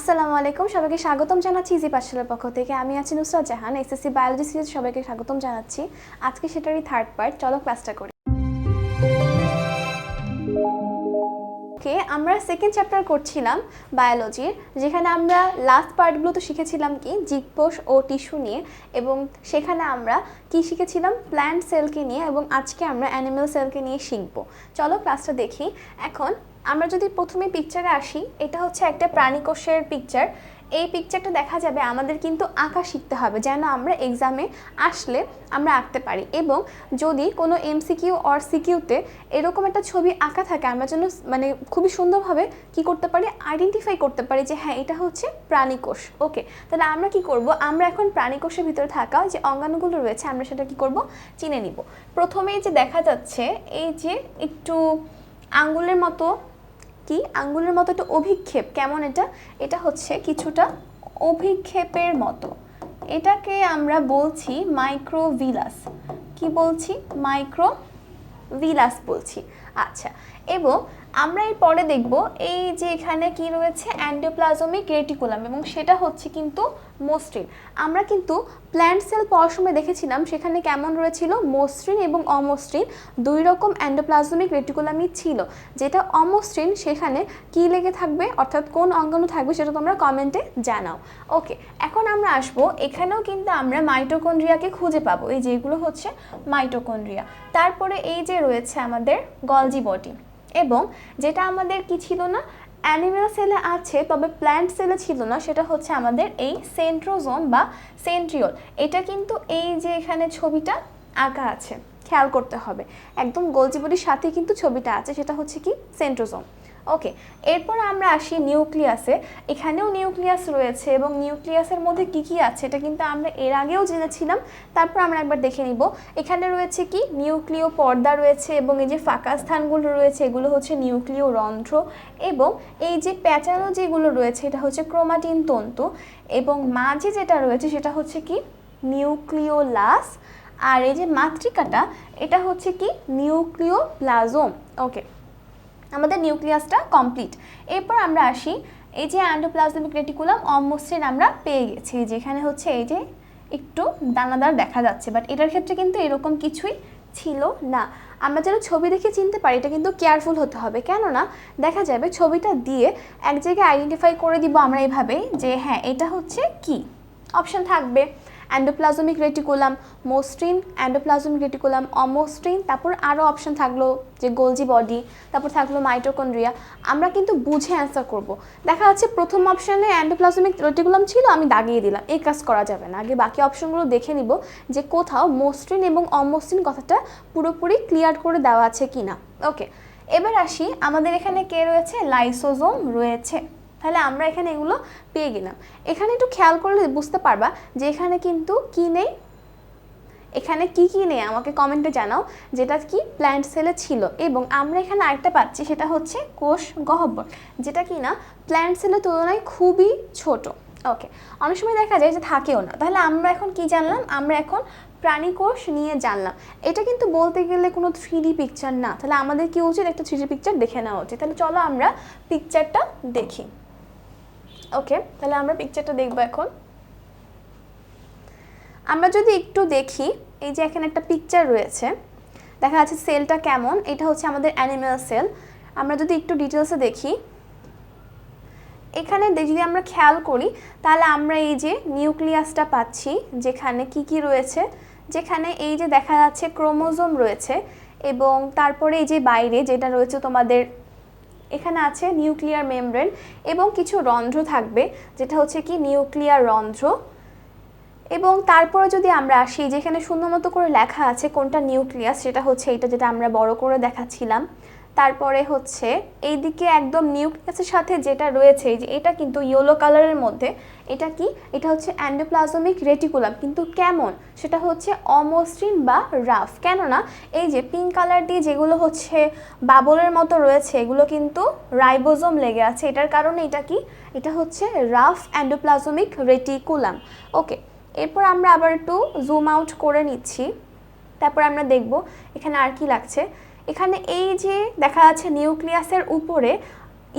আসসালামু আলাইকুম, সবাইকে স্বাগতম জানাচ্ছি ইজি পাঠশালার পক্ষ থেকে। আমি আছি Nusrat Jahan, SSC biology series সবাইকে স্বাগতম জানাচ্ছি। আজকে সেটারই থার্ড পার্ট, চলো ক্লাসটা করি। ওকে, আমরা সেকেন্ড চ্যাপ্টার করছিলাম বায়োলজির, যেখানে আমরা লাস্ট পার্টগুলো তো শিখেছিলাম কি জীবকোষ ও টিস্যু নিয়ে, এবং সেখানে আমরা কি শিখেছিলাম প্ল্যান্ট সেলকে নিয়ে, এবং আজকে আমরা অ্যানিমেল সেলকে নিয়ে শিখবো। চলো ক্লাসটা দেখি। এখন আমরা যদি প্রথমে পিকচারে আসি, এটা হচ্ছে একটা প্রাণীকোষের পিকচার। এই পিকচারটা দেখা যাবে আমাদের কিন্তু আঁকা শিখতে হবে, যেন আমরা এক্সামে আসলে আমরা আঁকতে পারি, এবং যদি কোনো এমসিকিউ অর সিকিউতে এরকম একটা ছবি আঁকা থাকে, আমরা যেন মানে খুবই সুন্দরভাবে কি করতে পারি, আইডেন্টিফাই করতে পারি যে হ্যাঁ এটা হচ্ছে প্রাণীকোষ। ওকে, তাহলে আমরা কি করব, আমরা এখন প্রাণীকোষের ভিতরে থাকা যে অঙ্গাণুগুলো রয়েছে আমরা সেটা কি করব, চিনে নিব। প্রথমেই যে দেখা যাচ্ছে এই যে একটু আঙ্গুলের মতো, কি আঙ্গুলের মতো একটা অভিক্ষেপ, কেমন এটা, এটা হচ্ছে কিছুটা অভিক্ষেপের মতো, এটাকে আমরা বলছি মাইক্রোভিলাস। কি বলছি, মাইক্রোভিলাস বলছি। আচ্ছা, এবং আমরা এর পরে দেখব এই যে এখানে কি রয়েছে এন্ডোপ্লাজমিক রেটিকুলাম, এবং সেটা হচ্ছে কিন্তু মসৃণ। আমরা কিন্তু প্ল্যান্ট সেল পড়ার সময় দেখেছিলাম সেখানে কেমন রয়েছিল, মসৃণ এবং অমসৃণ দুই রকম এন্ডোপ্লাজমিক রেটিকুলামই ছিল। যেটা অমসৃণ সেখানে কি লেগে থাকবে, অর্থাৎ কোন অঙ্গাণু থাকবে সেটা তোমরা কমেন্টে জানাও। ওকে, এখন আমরা আসবো, এখানেও কিন্তু আমরা মাইটোকন্ড্রিয়াকে খুঁজে পাবো, এই যেগুলো হচ্ছে মাইটোকন্ড্রিয়া। তারপরে এই যে রয়েছে আমাদের গলজি বডি, এবং যেটা আমাদের কি ছিল না, অ্যানিমেল সেলে আছে তবে প্ল্যান্ট সেলে ছিল না, সেটা হচ্ছে আমাদের এই সেন্ট্রোজোম বা সেন্ট্রিওল। এটা কিন্তু এই যে এখানে ছবিটা আঁকা আছে, খেয়াল করতে হবে, একদম গলজি বডির সাথে কিন্তু ছবিটা আছে, সেটা হচ্ছে কি সেন্ট্রোজোম। ওকে, এরপর আমরা আসি নিউক্লিয়াসে। এখানেও নিউক্লিয়াস রয়েছে, এবং নিউক্লিয়াসের মধ্যে কি কি আছে এটা কিন্তু আমরা এর আগেও জেনেছিলাম, তারপর আমরা একবার দেখে নিব। এখানে রয়েছে কি নিউক্লিয় পর্দা রয়েছে, এবং এই যে ফাঁকা স্থানগুলো রয়েছে এগুলো হচ্ছে নিউক্লিয় রন্ধ্র, এবং এই যে প্যাঁচানো যেগুলো রয়েছে এটা হচ্ছে ক্রোমাটিন তন্তু, এবং মাঝে যেটা রয়েছে সেটা হচ্ছে কি নিউক্লিওলাস, আর এই যে মাতৃকাটা এটা হচ্ছে কি নিউক্লিওপ্লাজম। ওকে, আমাদের নিউক্লিয়াসটা কমপ্লিট। এরপর আমরা আসি, এই যে এন্ডোপ্লাজমিক রেটিকুলাম অমসৃণ আমরা পেয়ে গেছি, যেখানে হচ্ছে এই যে একটু দানাদার দেখা যাচ্ছে, বাট এটার ক্ষেত্রে কিন্তু এরকম কিছুই ছিল না। আমরা যেন ছবি দেখে চিনতে পারি এটা কিন্তু কেয়ারফুল হতে হবে, কেননা দেখা যাবে ছবিটা দিয়ে এক জায়গায় আইডেন্টিফাই করে দিব আমরা এইভাবে যে হ্যাঁ এটা হচ্ছে কি, অপশন থাকবে এন্ডোপ্লাজমিক রেটিকুলাম মসৃণ, এন্ডোপ্লাজমিক রেটিকুলাম অমসৃণ, তারপর আরও অপশন থাকলো যে গোলজি বডি, তারপর থাকলো মাইটোকন্ড্রিয়া। আমরা কিন্তু বুঝে অ্যান্সার করব। দেখা যাচ্ছে প্রথম অপশানে এন্ডোপ্লাজমিক রেটিকুলাম ছিল, আমি দাগিয়ে দিলাম, এই কাজ করা যাবে না, আগে বাকি অপশনগুলো দেখে নিব যে কোথাও মসৃণ এবং অমসৃণ কথাটা পুরোপুরি ক্লিয়ার করে দেওয়া আছে কি না। ওকে, এবার আসি, আমাদের এখানে কে রয়েছে, লাইসোজোম রয়েছে। তাহলে আমরা এখানে এগুলো পেয়ে গেলাম। এখানে একটু খেয়াল করলে বুঝতে পারবা যে এখানে কিন্তু কি নেই, এখানে কি কি নেই আমাকে কমেন্টে জানাও, যেটা কি প্ল্যান্ট সেলে ছিল। এবং আমরা এখানে আরেকটা পাচ্ছি, সেটা হচ্ছে কোষ গহ্বর, যেটা কি না প্ল্যান্ট সেলের তুলনায় খুবই ছোট। ওকে, অনেক সময় দেখা যায় যে থাকেও না। তাহলে আমরা এখন কি জানলাম, আমরা এখন প্রাণীকোষ নিয়ে জানলাম। এটা কিন্তু বলতে গেলে কোনো 3D পিকচার না, তাহলে আমাদের কি উচিত, একটা 3D পিকচার দেখে নেওয়া উচিত। তাহলে চলো আমরা পিকচারটা দেখি। ওকে, তাহলে আমরা পিকচারটা দেখব। এখন আমরা যদি একটু দেখি, এই যে এখানে একটা পিকচার রয়েছে, দেখা যাচ্ছে সেলটা কেমন, এটা হচ্ছে আমাদের অ্যানিমেল সেল। আমরা যদি একটু ডিটেলসে দেখি, এখানে যদি আমরা খেয়াল করি তাহলে আমরা এই যে নিউক্লিয়াসটা পাচ্ছি, যেখানে কি কি রয়েছে, যেখানে এই যে দেখা যাচ্ছে ক্রোমোজোম রয়েছে, এবং তারপরে এই যে বাইরে যেটা রয়েছে তোমাদের এখানে আছে নিউক্লিয়ার মেমব্রেন, এবং কিছু রন্ধ্র থাকবে যেটা হচ্ছে কি নিউক্লিয়ার রন্ধ্র। এবং তারপরে যদি আমরা আসি, যেখানে সুন্দর মতো করে লেখা আছে কোনটা নিউক্লিয়াস, সেটা হচ্ছে এটা যেটা আমরা বড় করে দেখাচ্ছিলাম। তারপরে হচ্ছে এইদিকে একদম নিউক্লিয়াসের সাথে যেটা রয়েছে, যে এটা কিন্তু ইয়েলো কালারের মধ্যে, এটা কি, এটা হচ্ছে এন্ডোপ্লাজমিক রেটিকুলাম, কিন্তু কেমন, সেটা হচ্ছে অমসৃণ বা রাফ। কেননা এই যে পিঙ্ক কালার দিয়ে যেগুলো হচ্ছে বাবলের মতো রয়েছে এগুলো কিন্তু রাইবোজোম লেগে আছে, এটার কারণে এটা কি, এটা হচ্ছে রাফ এন্ডোপ্লাজমিক রেটিকুলাম। ওকে, এরপর আমরা আবার একটু জুম আউট করে নিচ্ছি, তারপর আমরা দেখব এখানে আর কি লাগছে। এখানে এই যে দেখা যাচ্ছে নিউক্লিয়াসের উপরে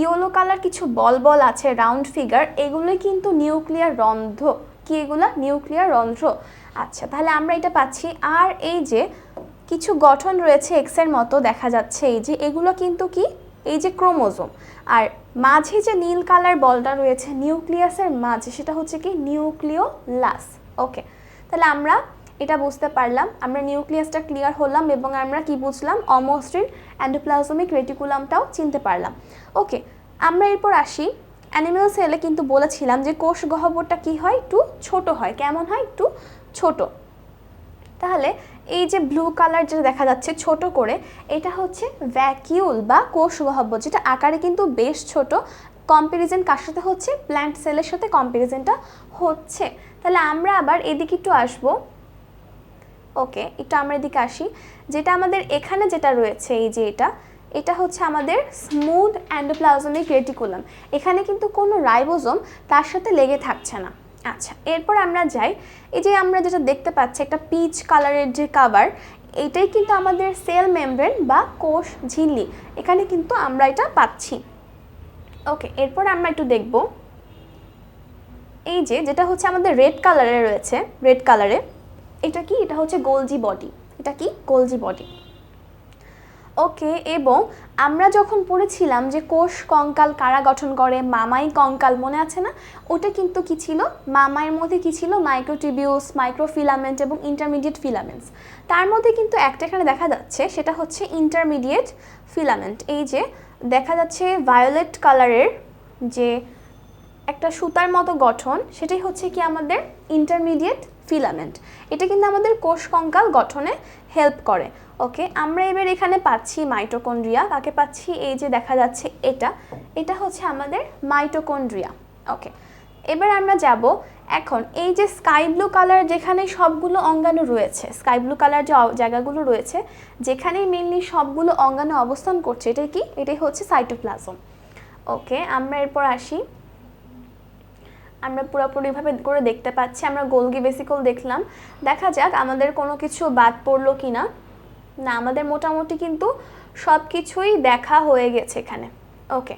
ইয়েলো কালার কিছু বল বল আছে রাউন্ড ফিগার, এগুলোই কিন্তু নিউক্লিয়ার রন্ধ্র। কি এগুলা? নিউক্লিয়ার রন্ধ্র। আচ্ছা, তাহলে আমরা এটা পাচ্ছি। আর এই যে কিছু গঠন রয়েছে এক্সের মতো দেখা যাচ্ছে, এই যে এগুলো কিন্তু কি, এই যে ক্রোমোজোম। আর মাঝে যে নীল কালার বলটা রয়েছে নিউক্লিয়াসের মাঝে, সেটা হচ্ছে কি নিউক্লিওলাস। ওকে, তাহলে আমরা এটা বুঝতে পারলাম, আমরা নিউক্লিয়াসটা ক্লিয়ার হলাম এবং আমরা কি বুঝলাম, অমসৃণ এন্ডোপ্লাজমিক রেটিকুলামটাও চিনতে পারলাম। ওকে, আমরা এরপর আসি অ্যানিমাল সেলে। কিন্তু বলেছিলাম যে কোষ গহ্বরটা কি হয়, একটু ছোট হয়। কেমন হয়? একটু ছোট। তাহলে এই যে ব্লু কালার যেটা দেখা যাচ্ছে ছোট করে, এটা হচ্ছে ভ্যাকিউল বা কোষ গহ্বর, যেটা আকারে কিন্তু বেশ ছোট। কম্পারিজন কার সাথে হচ্ছে? প্ল্যান্ট সেলের সাথে কম্পারিজনটা হচ্ছে। তাহলে আমরা আবার এদিকে একটু আসবো। ওকে, একটু আমরা এদিকে আসি। যেটা আমাদের এখানে যেটা রয়েছে, এই যে এটা হচ্ছে আমাদের স্মুথ এন্ডোপ্লাজমিক রেটিকুলাম। এখানে কিন্তু কোনো রাইবোজোম তার সাথে লেগে থাকছে না। আচ্ছা, এরপর আমরা যাই, এই যে আমরা যেটা দেখতে পাচ্ছি একটা পিচ কালারের যে কাভার, এইটাই কিন্তু আমাদের সেল মেমব্রেন বা কোষ ঝিল্লি। এখানে কিন্তু আমরা এটা পাচ্ছি। ওকে, এরপর আমরা একটু দেখব এই যে যেটা হচ্ছে আমাদের রেড কালারে রয়েছে, রেড কালারে এটা কি? এটা হচ্ছে গোলজি বডি। এটা কি? Golgi body. ওকে, এবং আমরা যখন পড়েছিলাম যে কোষ কঙ্কাল কারা গঠন করে, মামাই কঙ্কাল, মনে আছে না? ওটা কিন্তু কি ছিল? মামাইয়ের মধ্যে কি ছিল? মাইক্রোটিবিউস, মাইক্রোফিলামেন্ট এবং ইন্টারমিডিয়েট ফিলামেন্টস। তার মধ্যে কিন্তু একটা এখানে দেখা যাচ্ছে, সেটা হচ্ছে ইন্টারমিডিয়েট ফিলামেন্ট। এই যে দেখা যাচ্ছে ভায়োলেট কালারের যে একটা সুতার মতো গঠন, সেটাই হচ্ছে কি আমাদের ইন্টারমিডিয়েট ফিলামেন্ট। এটা কিন্তু আমাদের কোষ কঙ্কাল গঠনে হেল্প করে। ওকে, আমরা এবার এখানে পাচ্ছি মাইটোকন্ড্রিয়া। কাকে পাচ্ছি? এই যে দেখা যাচ্ছে এটা হচ্ছে আমাদের মাইটোকন্ড্রিয়া। ওকে, এবার আমরা যাব এখন এই যে স্কাই ব্লু কালার যেখানে সবগুলো অঙ্গাণু রয়েছে, স্কাই ব্লু কালার যে জায়গাগুলো রয়েছে যেখানেই মেইনলি সবগুলো অঙ্গাণু অবস্থান করছে, এটাই কি? এটাই হচ্ছে সাইটোপ্লাজম। ওকে, আমরা এরপর আসি। আমরা পুরোপুরিভাবে করে দেখতে পাচ্ছি, আমরা গোলগি ভেসিকল দেখলাম। দেখা যাক আমাদের কোনো কিছু বাদ পড়লো কি না। না, আমাদের মোটামুটি কিন্তু সব কিছুই দেখা হয়ে গেছে এখানে। ওকে,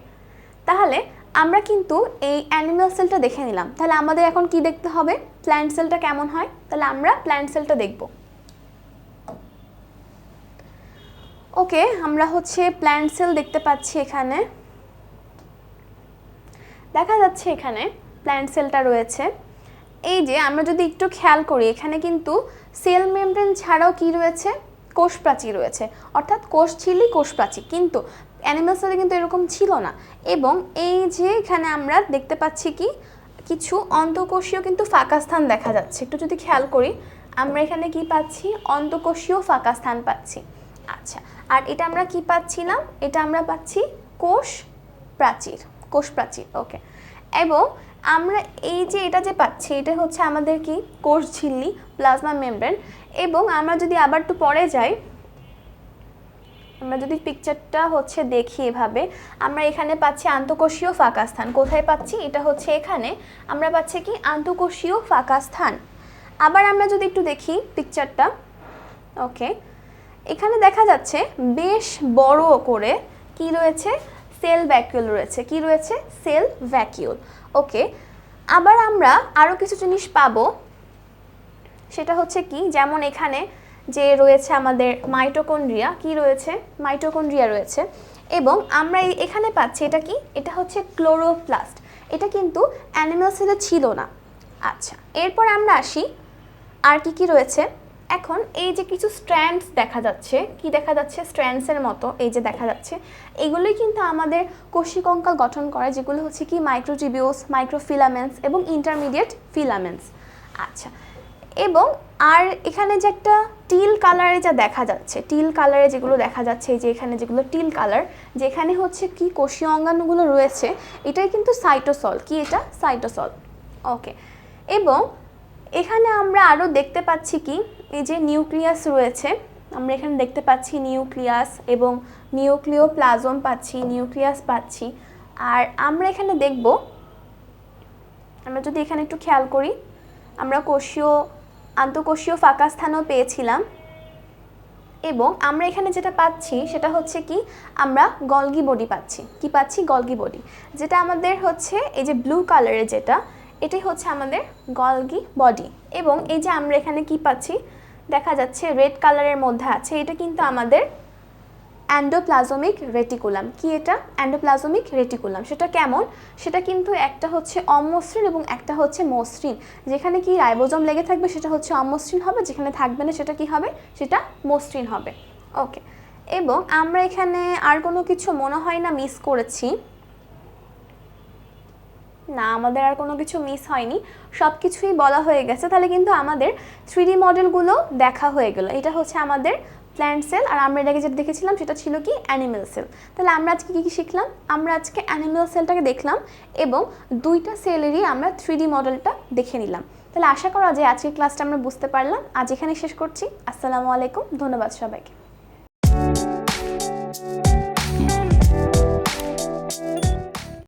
তাহলে আমরা কিন্তু এই অ্যানিমাল সেলটা দেখে নিলাম। তাহলে আমাদের এখন কি দেখতে হবে? প্ল্যান্ট সেলটা কেমন হয়। তাহলে আমরা প্ল্যান্ট সেলটা দেখব। ওকে, আমরা হচ্ছে প্ল্যান্ট সেল দেখতে পাচ্ছি। এখানে দেখা যাচ্ছে এখানে প্ল্যান্ট সেলটা রয়েছে। এই যে আমরা যদি একটু খেয়াল করি, এখানে কিন্তু সেল মেমব্রেন ছাড়াও কি রয়েছে? কোষ প্রাচীর রয়েছে, অর্থাৎ কোষ ঝিল্লি, কোষ প্রাচীর। কিন্তু অ্যানিমাল সেলে কিন্তু এরকম ছিল না। এবং এই যে এখানে আমরা দেখতে পাচ্ছি কি কিছু অন্তঃকোষীয় কিন্তু ফাঁকা স্থান দেখা যাচ্ছে। একটু যদি খেয়াল করি, আমরা এখানে কি পাচ্ছি? অন্তঃকোষীয় ফাঁকা স্থান পাচ্ছি। আচ্ছা, আর এটা আমরা কি পাচ্ছিলাম? এটা আমরা পাচ্ছি কোষ প্রাচীর, কোষ প্রাচীর। ওকে, এবং আমরা এই যে এটা যে পাচ্ছি, এটা হচ্ছে আমাদের কি? কোষ ঝিল্লি, প্লাজমা মেমব্রেন। এবং আমরা যদি আবার একটু পরে যাই, আমরা যদি পিকচারটা হচ্ছে দেখি এভাবে, আমরা এখানে পাচ্ছি আন্তঃকোষীয় ফাঁকা স্থান। কোথায় পাচ্ছি? এটা হচ্ছে এখানে আমরা পাচ্ছি কি? আন্তঃকোষীয় ফাঁকা স্থান। আবার আমরা যদি একটু দেখি পিকচারটা, ওকে, এখানে দেখা যাচ্ছে বেশ বড় করে কি রয়েছে? সেল ভ্যাকিউল রয়েছে। কি রয়েছে? Sell vacuole. ওকে, আবার আমরা আরও কিছু জিনিস পাবো। সেটা হচ্ছে কি? যেমন এখানে যে রয়েছে আমাদের মাইটোকন্ড্রিয়া, কি রয়েছে? মাইটোকন্ড্রিয়া রয়েছে। এবং আমরা এখানে পাচ্ছি এটা কি? এটা হচ্ছে ক্লোরোপ্লাস্ট। এটা কিন্তু অ্যানিমাল সেলে ছিল না। আচ্ছা, এরপর আমরা আসি আর কি কি রয়েছে। এখন এই যে কিছু স্ট্র্যান্ডস দেখা যাচ্ছে, কি দেখা যাচ্ছে? স্ট্র্যান্ডসের মতো এই যে দেখা যাচ্ছে, এগুলোই কিন্তু আমাদের কোষিকঙ্কাল গঠন করে, যেগুলো হচ্ছে কি মাইক্রোটিবিউস, মাইক্রোফিলামেন্টস এবং ইন্টারমিডিয়েট ফিলামেন্টস। আচ্ছা, এবং আর এখানে যে একটা টিল কালারে যা দেখা যাচ্ছে, টিল কালারে যেগুলো দেখা যাচ্ছে, এই যে এখানে যেগুলো টিল কালার, যেখানে হচ্ছে কি কোষীয় অঙ্গাণুগুলো রয়েছে, এটাই কিন্তু সাইটোসল। কি এটা? সাইটোসল। ওকে, এবং এখানে আমরা আরও দেখতে পাচ্ছি কি? এই যে নিউক্লিয়াস রয়েছে, আমরা এখানে দেখতে পাচ্ছি নিউক্লিয়াস এবং নিউক্লিওপ্লাজম পাচ্ছি, নিউক্লিয়াস পাচ্ছি। আর আমরা এখানে দেখব, আমরা যদি এখানে একটু খেয়াল করি, আমরা কোষীয় আন্তঃকোষীয় ফাঁকা স্থানও পেয়েছিলাম। এবং আমরা এখানে যেটা পাচ্ছি সেটা হচ্ছে কি, আমরা গলগি বডি পাচ্ছি। কি পাচ্ছি? গলগি বডি, যেটা আমাদের হচ্ছে এই যে ব্লু কালারের যেটা, এটাই হচ্ছে আমাদের গলগি বডি। এবং এই যে আমরা এখানে কি পাচ্ছি দেখা যাচ্ছে রেড কালারের মধ্যে আছে, এটা কিন্তু আমাদের এন্ডোপ্লাজমিক রেটিকুলাম। কি এটা? Endoplasmic reticulum. সেটা কেমন? সেটা কিন্তু একটা হচ্ছে অমসৃণ এবং একটা হচ্ছে মসৃণ। যেখানে কি রাইবোজোম লেগে থাকবে সেটা হচ্ছে অমসৃণ হবে, যেখানে থাকবে না সেটা কি হবে? সেটা মসৃণ হবে। ওকে, এবং আমরা এখানে আর কোনো কিছু মনে হয় না মিস করেছি। না, আমাদের আর কোনো কিছু মিস হয়নি, সব কিছুই বলা হয়ে গেছে। তাহলে কিন্তু আমাদের 3D মডেলগুলো দেখা হয়ে গেল। এটা হচ্ছে আমাদের প্ল্যান্ট সেল, আর আমরা এটাকে যেটা দেখেছিলাম সেটা ছিল কি অ্যানিমেল সেল। তাহলে আমরা আজকে কী কী শিখলাম? আমরা আজকে অ্যানিমেল সেলটাকে দেখলাম এবং দুইটা সেলেরই আমরা 3D মডেলটা দেখে নিলাম। তাহলে আশা করা যায় আজকের ক্লাসটা আমরা বুঝতে পারলাম। আজ এখানে শেষ করছি। আসসালামু আলাইকুম, ধন্যবাদ সবাইকে।